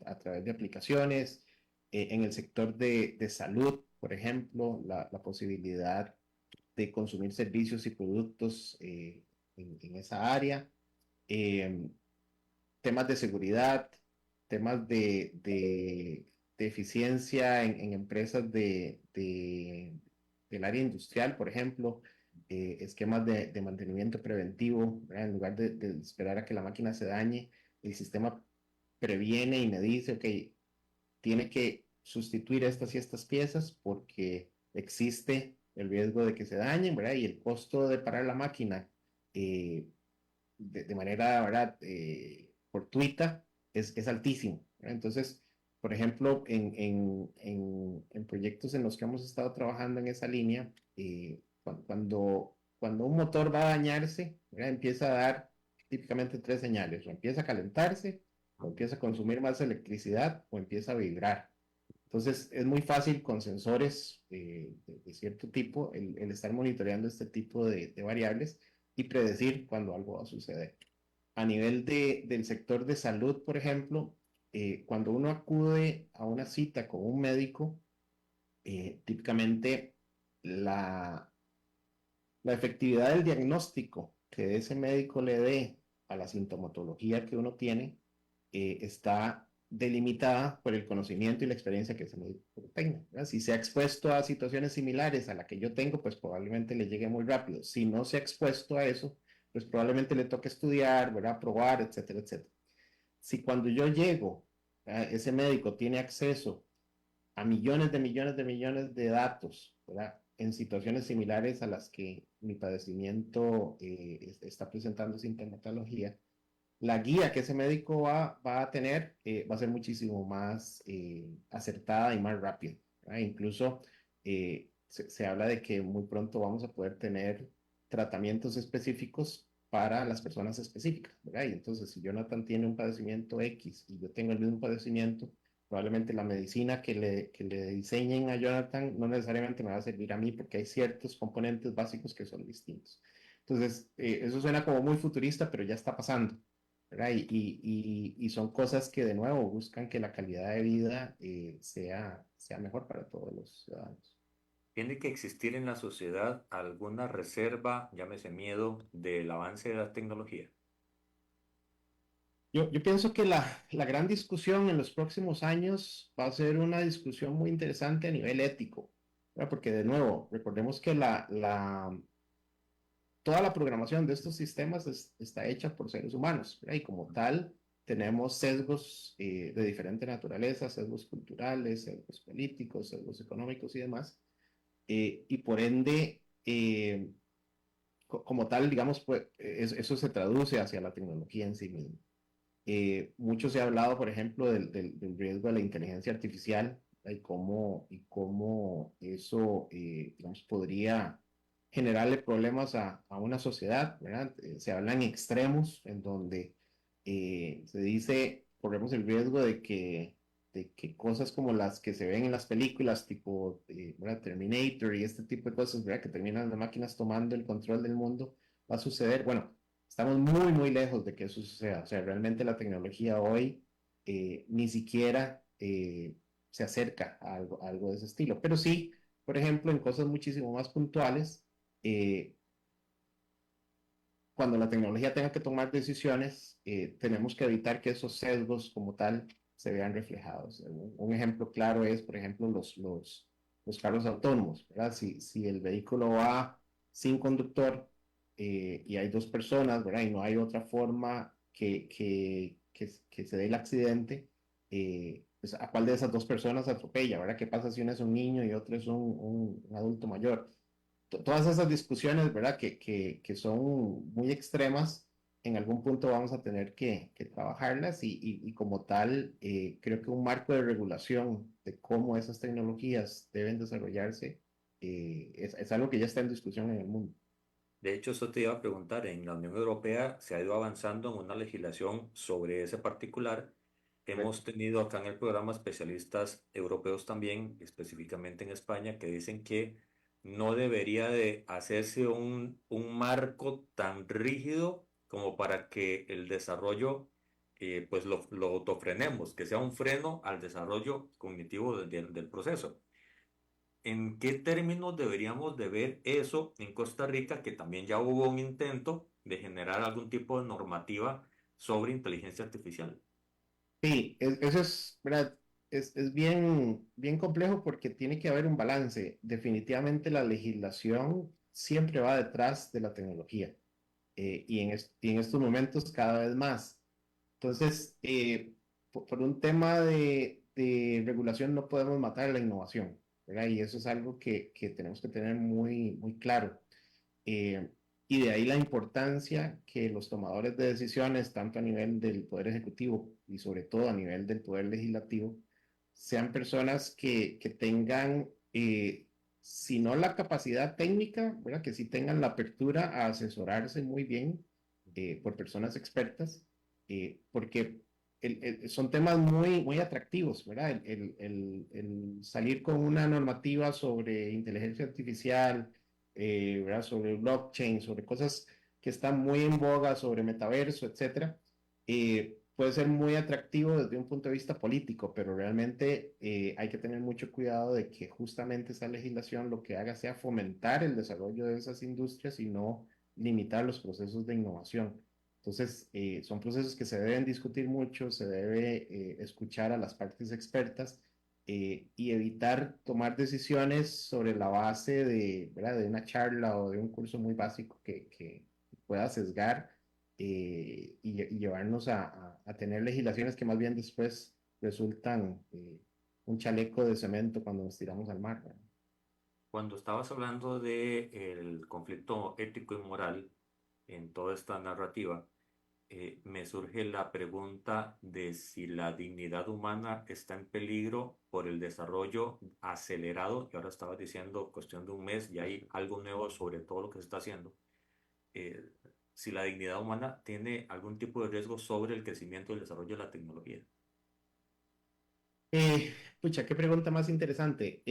a través de aplicaciones. En el sector de salud, por ejemplo, la posibilidad de consumir servicios y productos en esa área. Eh, Temas de seguridad, temas de eficiencia en empresas del área industrial, por ejemplo, esquemas de mantenimiento preventivo, ¿verdad? En lugar de esperar a que la máquina se dañe, el sistema previene y me dice, ok, tiene que sustituir estas y estas piezas porque existe el riesgo de que se dañen, ¿verdad? Y el costo de parar la máquina eh, de manera, ¿verdad? Fortuita es altísimo, ¿verdad? Entonces, por ejemplo, en proyectos en los que hemos estado trabajando en esa línea, cuando un motor va a dañarse, ¿verdad? Empieza a dar típicamente 3 señales: o empieza a calentarse, o empieza a consumir más electricidad, o empieza a vibrar. Entonces, es muy fácil con sensores de cierto tipo el estar monitoreando este tipo de variables y predecir cuando algo va a suceder. A nivel del sector de salud, por ejemplo, cuando uno acude a una cita con un médico, típicamente la, la efectividad del diagnóstico que ese médico le dé a la sintomatología que uno tiene está delimitada por el conocimiento y la experiencia que ese médico tenga, ¿verdad? Si se ha expuesto a situaciones similares a la que yo tengo, pues probablemente le llegue muy rápido. Si no se ha expuesto a eso, pues probablemente le toque estudiar, ¿verdad? Probar, etcétera, etcétera. Si cuando yo llego Ese médico tiene acceso a millones de datos, ¿verdad? En situaciones similares a las que mi padecimiento está presentando sintomatología, la guía que ese médico va a tener va a ser muchísimo más acertada y más rápida, ¿verdad? Incluso se habla de que muy pronto vamos a poder tener tratamientos específicos para las personas específicas, ¿verdad? Y entonces, si Jonathan tiene un padecimiento X y yo tengo el mismo padecimiento, probablemente la medicina que le diseñen a Jonathan no necesariamente me va a servir a mí porque hay ciertos componentes básicos que son distintos. Entonces, eso suena como muy futurista, pero ya está pasando, ¿verdad? Y son cosas que de nuevo buscan que la calidad de vida sea mejor para todos los ciudadanos. ¿Tiene que existir en la sociedad alguna reserva, llámese miedo, del avance de la tecnología? Yo pienso que la gran discusión en los próximos años va a ser una discusión muy interesante a nivel ético, ¿verdad? Porque de nuevo, recordemos que toda la programación de estos sistemas está hecha por seres humanos, ¿verdad? Y como tal, tenemos sesgos de diferente naturaleza, sesgos culturales, sesgos políticos, sesgos económicos y demás. Y por ende, como tal, digamos, pues eso se traduce hacia la tecnología en sí misma. Mucho se ha hablado, por ejemplo, del riesgo de la inteligencia artificial, ¿verdad? Y cómo eso, digamos, podría generarle problemas a una sociedad, ¿verdad? Se hablan extremos en donde se dice, corremos el riesgo de que cosas como las que se ven en las películas, tipo ¿verdad? Terminator y este tipo de cosas, ¿verdad? Que terminan las máquinas tomando el control del mundo, va a suceder. Bueno, estamos muy lejos de que eso suceda. O sea, realmente la tecnología hoy ni siquiera se acerca a algo de ese estilo. Pero sí, por ejemplo, en cosas muchísimo más puntuales, eh, cuando la tecnología tenga que tomar decisiones, tenemos que evitar que esos sesgos como tal se vean reflejados. Un ejemplo claro es, por ejemplo, los carros autónomos, ¿verdad? Si el vehículo va sin conductor y hay dos personas, ¿verdad? Y no hay otra forma que se dé el accidente, pues, ¿a cuál de esas dos personas atropella, ¿verdad? ¿Qué pasa si uno es un niño y otro es un adulto mayor? Todas esas discusiones, ¿verdad? Que son muy extremas, en algún punto vamos a tener que trabajarlas y como tal, creo que un marco de regulación de cómo esas tecnologías deben desarrollarse es algo que ya está en discusión en el mundo. De hecho, eso te iba a preguntar, en la Unión Europea se ha ido avanzando en una legislación sobre ese particular. Hemos Correcto. tenido acá en el programa especialistas europeos también, específicamente en España, que dicen que no debería de hacerse un marco tan rígido como para que el desarrollo, pues lo autofrenemos, que sea un freno al desarrollo cognitivo del proceso. ¿En qué términos deberíamos de ver eso en Costa Rica, que también ya hubo un intento de generar algún tipo de normativa sobre inteligencia artificial? Sí, eso es, ¿verdad? Es bien complejo porque tiene que haber un balance. Definitivamente la legislación siempre va detrás de la tecnología y en estos momentos cada vez más. Entonces, por un tema de regulación no podemos matar la innovación, ¿verdad? Y eso es algo que tenemos que tener muy claro. Eh, y de ahí la importancia que los tomadores de decisiones, tanto a nivel del Poder Ejecutivo y sobre todo a nivel del Poder Legislativo, sean personas que tengan, si no la capacidad técnica, ¿verdad? Que sí tengan la apertura a asesorarse muy bien por personas expertas, porque son temas muy atractivos, ¿verdad? El salir con una normativa sobre inteligencia artificial, ¿verdad? Sobre blockchain, sobre cosas que están muy en boga, sobre metaverso, etcétera, puede ser muy atractivo desde un punto de vista político, pero realmente hay que tener mucho cuidado de que justamente esa legislación lo que haga sea fomentar el desarrollo de esas industrias y no limitar los procesos de innovación. Entonces, son procesos que se deben discutir mucho, se debe escuchar a las partes expertas y evitar tomar decisiones sobre la base de, ¿verdad? De una charla o de un curso muy básico que pueda sesgar y llevarnos a tener legislaciones que más bien después resultan un chaleco de cemento cuando nos tiramos al mar, ¿verdad? Cuando estabas hablando de el conflicto ético y moral en toda esta narrativa, me surge la pregunta de si la dignidad humana está en peligro por el desarrollo acelerado, y ahora estabas diciendo cuestión de un mes y hay algo nuevo sobre todo lo que se está haciendo. Eh, si la dignidad humana tiene algún tipo de riesgo sobre el crecimiento y el desarrollo de la tecnología. Pucha, qué pregunta más interesante.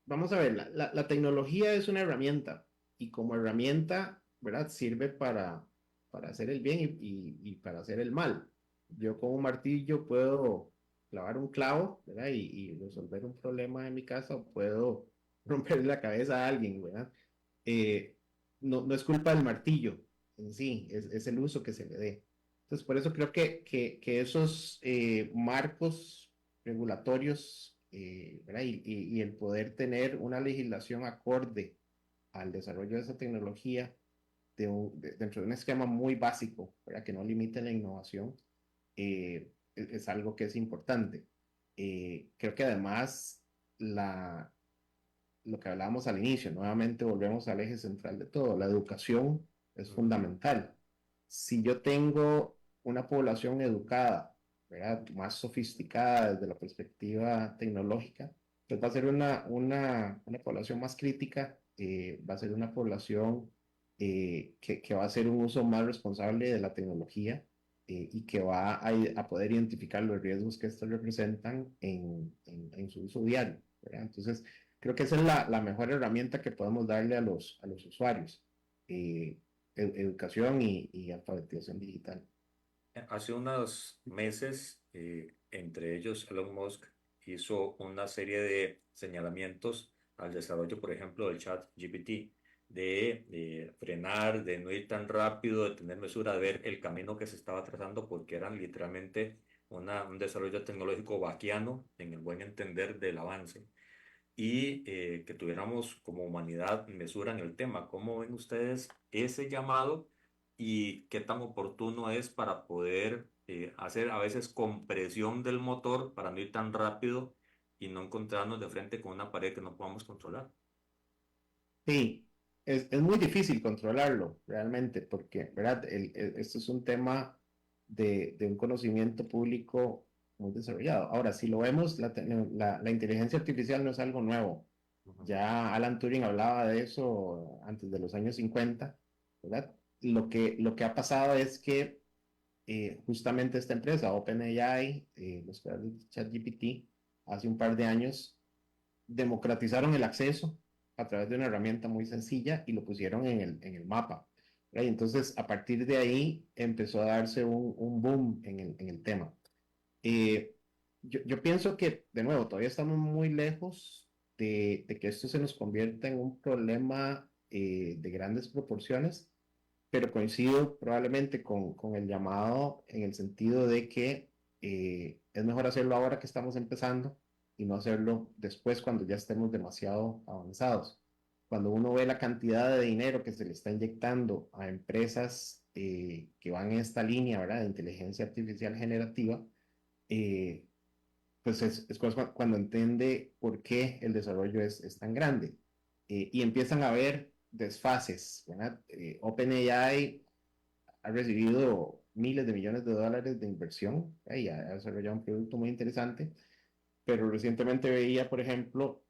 Vamos a ver, la tecnología es una herramienta y como herramienta, ¿verdad? Sirve para hacer el bien y para hacer el mal. Yo con un martillo puedo clavar un clavo, ¿verdad? Y resolver un problema en mi casa o puedo romper la cabeza a alguien, ¿verdad? Eh, no es culpa del martillo en sí, es el uso que se le dé. Entonces, por eso creo que esos marcos regulatorios, ¿verdad? Y el poder tener una legislación acorde al desarrollo de esa tecnología dentro de un esquema muy básico, ¿verdad? Que no limite la innovación, es algo que es importante. Creo que además lo que hablábamos al inicio, nuevamente volvemos al eje central de todo, la educación es fundamental. Si yo tengo una población educada, ¿verdad? Más sofisticada desde la perspectiva tecnológica, pues va a ser una población más crítica, va a ser una población que va a hacer un uso más responsable de la tecnología y que va a poder identificar los riesgos que estos representan en su uso diario, ¿verdad? Entonces, creo que esa es la mejor herramienta que podemos darle a los usuarios, educación y alfabetización digital. Hace unos meses, entre ellos Elon Musk hizo una serie de señalamientos al desarrollo, por ejemplo, del chat GPT, de frenar, de no ir tan rápido, de tener mesura, de ver el camino que se estaba trazando, porque eran literalmente un desarrollo tecnológico vaquiano, en el buen entender del avance, y que tuviéramos como humanidad mesura en el tema. ¿Cómo ven ustedes ese llamado y qué tan oportuno es para poder hacer a veces compresión del motor para no ir tan rápido y no encontrarnos de frente con una pared que no podamos controlar? Sí, es muy difícil controlarlo realmente, porque, ¿verdad? Esto es un tema de un conocimiento público muy desarrollado. Ahora, si lo vemos, la inteligencia artificial no es algo nuevo. Ujú. Ya Alan Turing hablaba de eso antes de los años 50, ¿verdad? Lo que ha pasado es que justamente esta empresa, OpenAI, los creadores de ChatGPT, hace un par de años democratizaron el acceso a través de una herramienta muy sencilla y lo pusieron en el mapa, ¿verdad? Y entonces, a partir de ahí empezó a darse un boom en el tema. Eh, yo pienso que, de nuevo, todavía estamos muy lejos de que esto se nos convierta en un problema de grandes proporciones, pero coincido probablemente con el llamado en el sentido de que es mejor hacerlo ahora que estamos empezando y no hacerlo después cuando ya estemos demasiado avanzados. Cuando uno ve la cantidad de dinero que se le está inyectando a empresas que van en esta línea, ¿verdad? De inteligencia artificial generativa, eh, pues es cuando entiende por qué el desarrollo es tan grande. Y empiezan a haber desfases, ¿verdad? OpenAI ha recibido miles de millones de dólares de inversión y ha desarrollado un producto muy interesante, pero recientemente veía, por ejemplo,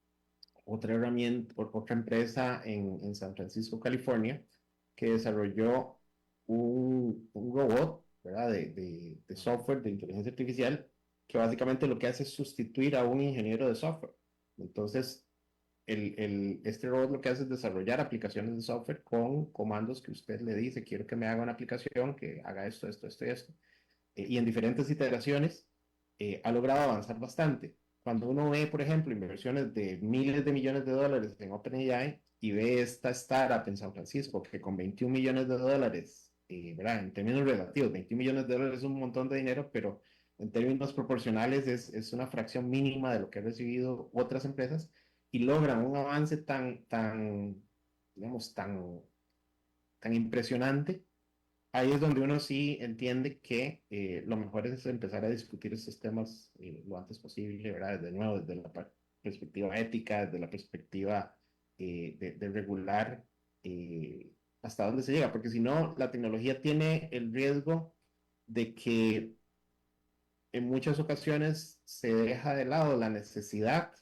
otra herramienta, otra empresa en San Francisco, California, que desarrolló un robot, ¿verdad? De software de inteligencia artificial que básicamente lo que hace es sustituir a un ingeniero de software. Entonces, este robot lo que hace es desarrollar aplicaciones de software con comandos que usted le dice, quiero que me haga una aplicación que haga esto, esto, esto y esto. Y en diferentes iteraciones ha logrado avanzar bastante. Cuando uno ve, por ejemplo, inversiones de miles de millones de dólares en OpenAI y ve esta startup en San Francisco que con 21 millones de dólares, ¿verdad? En términos relativos, 21 millones de dólares es un montón de dinero, pero en términos proporcionales es una fracción mínima de lo que han recibido otras empresas y logran un avance digamos, tan impresionante ahí es donde uno sí entiende que lo mejor es empezar a discutir estos temas lo antes posible, ¿verdad? De nuevo, desde la perspectiva ética, desde la perspectiva de regular hasta dónde se llega, porque si no, la tecnología tiene el riesgo de que en muchas ocasiones se deja de lado la necesidad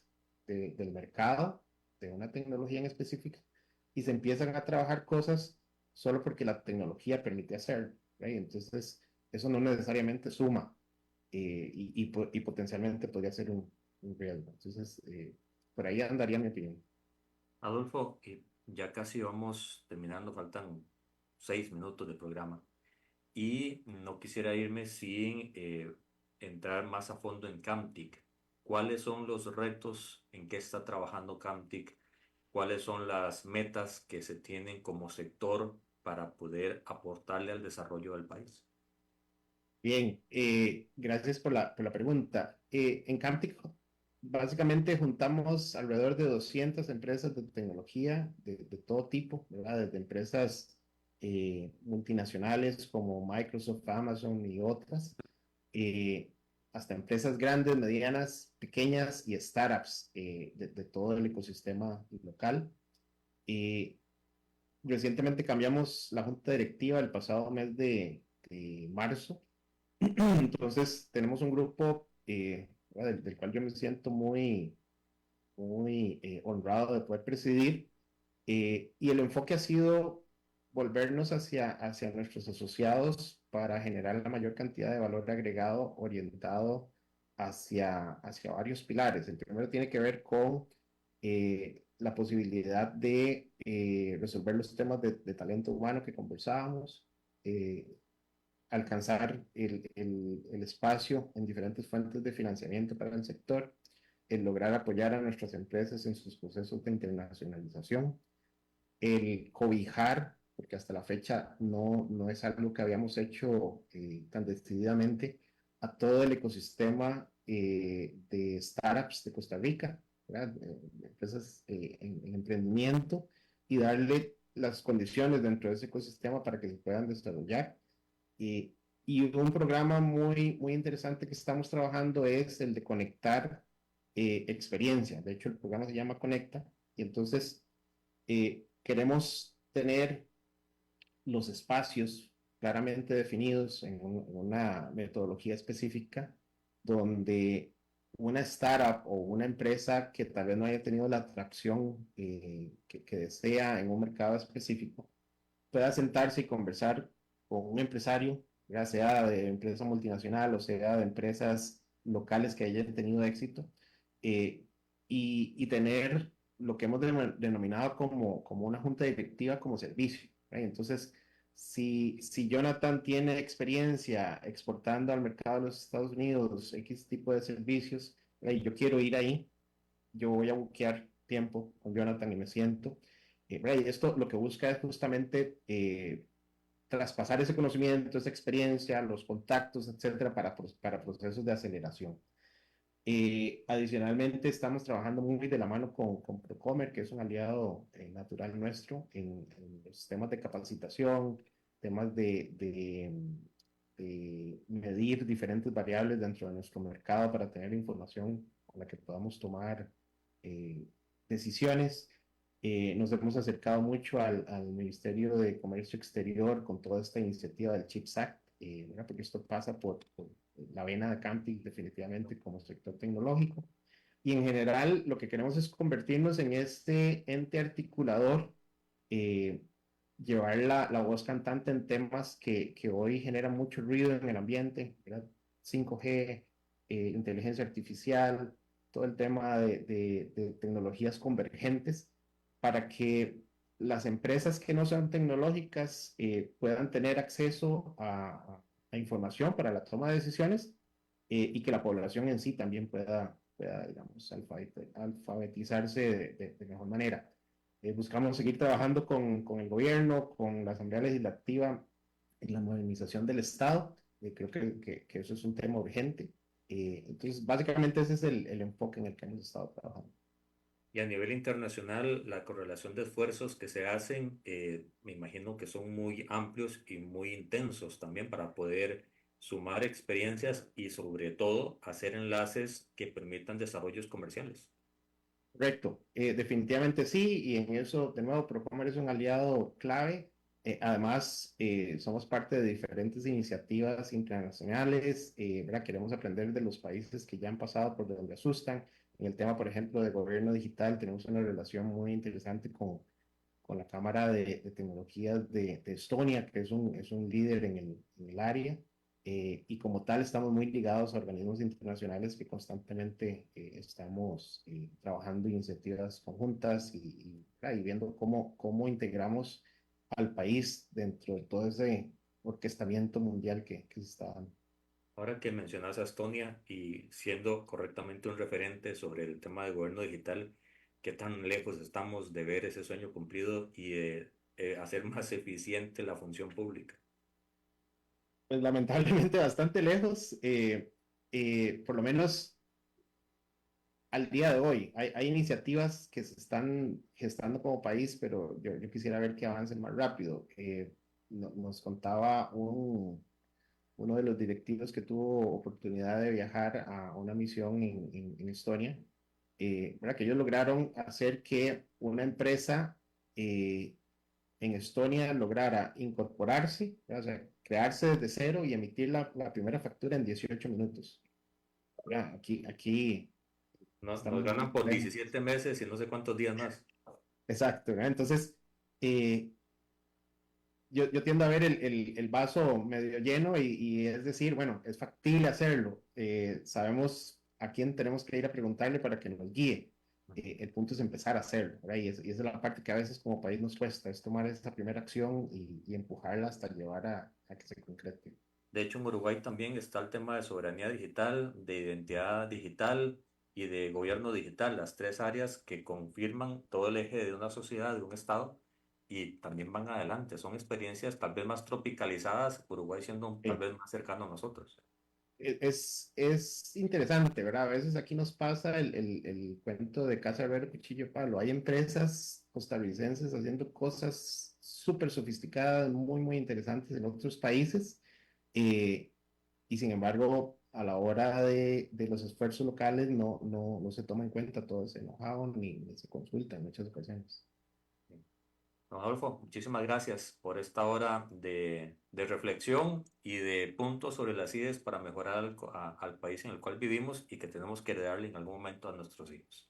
del mercado, de una tecnología en específica, y se empiezan a trabajar cosas solo porque la tecnología permite hacerlo, ¿right? Entonces, eso no necesariamente suma y potencialmente podría ser un riesgo. Entonces, por ahí andaría mi opinión. Adolfo, ya casi vamos terminando, faltan 6 minutos de programa. Y no quisiera irme sin entrar más a fondo en Camtic. ¿Cuáles son los retos en que está trabajando Camtic? ¿Cuáles son las metas que se tienen como sector para poder aportarle al desarrollo del país? Bien, gracias por la pregunta. En Camtic, básicamente juntamos alrededor de 200 empresas de tecnología de todo tipo, ¿verdad? Desde empresas multinacionales como Microsoft, Amazon y otras, eh, hasta empresas grandes, medianas, pequeñas y startups de todo el ecosistema local. Eh, Recientemente cambiamos la junta directiva el pasado mes de marzo. Entonces, tenemos un grupo del cual yo me siento muy honrado de poder presidir. Y el enfoque ha sido volvernos hacia nuestros asociados para generar la mayor cantidad de valor agregado orientado hacia varios pilares. El primero tiene que ver con la posibilidad de resolver los temas de talento humano que conversábamos, eh, alcanzar el espacio en diferentes fuentes de financiamiento para el sector, el lograr apoyar a nuestras empresas en sus procesos de internacionalización, el cobijar, porque hasta la fecha no es algo que habíamos hecho tan decididamente, a todo el ecosistema de startups de Costa Rica, ¿verdad? Empresas en emprendimiento y darle las condiciones dentro de ese ecosistema para que se puedan desarrollar. Eh, y un programa muy interesante que estamos trabajando es el de conectar experiencia. De hecho, el programa se llama Conecta y entonces queremos tener los espacios claramente definidos en una metodología específica donde una startup o una empresa que tal vez no haya tenido la atracción que desea en un mercado específico pueda sentarse y conversar con un empresario, ya sea de empresa multinacional o sea de empresas locales que hayan tenido éxito, eh, y tener lo que hemos denominado como una junta directiva como servicio, ¿right? Entonces, si Jonathan tiene experiencia exportando al mercado de los Estados Unidos X tipo de servicios, ¿right? Yo quiero ir ahí, yo voy a buquear tiempo con Jonathan y me siento. Y esto lo que busca es justamente traspasar ese conocimiento, esa experiencia, los contactos, etcétera, para procesos de aceleración. Adicionalmente, estamos trabajando muy de la mano con Procomer, que es un aliado natural nuestro en los temas de capacitación, temas de medir diferentes variables dentro de nuestro mercado para tener información con la que podamos tomar eh, decisiones. Nos hemos acercado mucho al Ministerio de Comercio Exterior con toda esta iniciativa del CHIPS Act, ¿verdad? Porque esto pasa por la vena de Campi definitivamente como sector tecnológico. Y en general lo que queremos es convertirnos en este ente articulador, eh, llevar la voz cantante en temas que hoy generan mucho ruido en el ambiente, ¿verdad? 5G, inteligencia artificial, todo el tema de tecnologías convergentes, para que las empresas que no son tecnológicas puedan tener acceso a información para la toma de decisiones, y que la población en sí también pueda digamos, alfabetizarse de mejor manera. Buscamos seguir trabajando con el gobierno, con la Asamblea Legislativa en la modernización del Estado. Creo que eso es un tema urgente. Entonces, básicamente ese es el enfoque en el que hemos estado trabajando. Y a nivel internacional, la correlación de esfuerzos que se hacen, me imagino que son muy amplios y muy intensos también para poder sumar experiencias y sobre todo hacer enlaces que permitan desarrollos comerciales. Correcto, definitivamente sí, y en eso, de nuevo, Procomer es un aliado clave. Además, somos parte de diferentes iniciativas internacionales, ¿verdad? Queremos aprender de los países que ya han pasado por donde asustan. En el tema, por ejemplo, de gobierno digital, tenemos una relación muy interesante con la Cámara de Tecnologías de Estonia, que es un líder en el área. Y como tal estamos muy ligados a organismos internacionales que constantemente estamos trabajando iniciativas conjuntas y viendo cómo integramos al país dentro de todo ese orquestamiento mundial que se está dando. Ahora que mencionas a Estonia y siendo correctamente un referente sobre el tema de gobierno digital, ¿qué tan lejos estamos de ver ese sueño cumplido y de hacer más eficiente la función pública? Pues lamentablemente bastante lejos, por lo menos al día de hoy. Hay iniciativas que se están gestando como país, pero yo quisiera ver que avancen más rápido. Nos contaba uno de los directivos que tuvo oportunidad de viajar a una misión en Estonia, ¿verdad? Que ellos lograron hacer que una empresa en Estonia lograra incorporarse, ¿verdad? O sea, crearse desde cero y emitir la primera factura en 18 minutos. ¿Verdad? Aquí Nos estamos ganan muy por lejos. 17 meses y no sé cuántos días más. Exacto, ¿verdad? Entonces, eh, yo tiendo a ver el vaso medio lleno y es decir, bueno, es factible hacerlo. Sabemos a quién tenemos que ir a preguntarle para que nos guíe. El punto es empezar a hacerlo, ¿verdad? Y esa es la parte que a veces como país nos cuesta, es tomar esa primera acción y empujarla hasta llevar a que se concrete. De hecho, en Uruguay también está el tema de soberanía digital, de identidad digital y de gobierno digital, las tres áreas que confirman todo el eje de una sociedad, de un Estado, y también van adelante. Son experiencias tal vez más tropicalizadas, Uruguay siendo tal Sí. vez más cercano a nosotros. Es interesante, ¿verdad? A veces aquí nos pasa el cuento de casa, herrero, cuchillo, palo. Hay empresas costarricenses haciendo cosas súper sofisticadas, muy interesantes en otros países, eh, y sin embargo, a la hora de los esfuerzos locales no se toma en cuenta todo ese know-how ni se consulta en muchas ocasiones. Don Adolfo, muchísimas gracias por esta hora de reflexión y de puntos sobre las ideas para mejorar al país en el cual vivimos y que tenemos que darle en algún momento a nuestros hijos.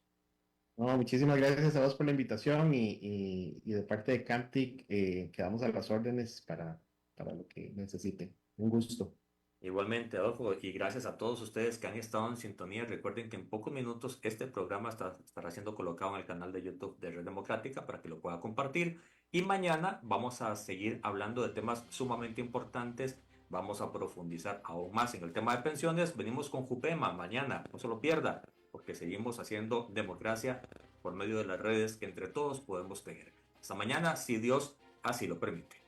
No, muchísimas gracias a vos por la invitación y de parte de Camtic quedamos a las órdenes para lo que necesiten. Un gusto. Igualmente, Adolfo, y gracias a todos ustedes que han estado en sintonía. Recuerden que en pocos minutos este programa estará siendo colocado en el canal de YouTube de Red Democrática para que lo pueda compartir. Y mañana vamos a seguir hablando de temas sumamente importantes. Vamos a profundizar aún más en el tema de pensiones. Venimos con Jupema mañana, no se lo pierda, porque seguimos haciendo democracia por medio de las redes que entre todos podemos tener. Hasta mañana, si Dios así lo permite.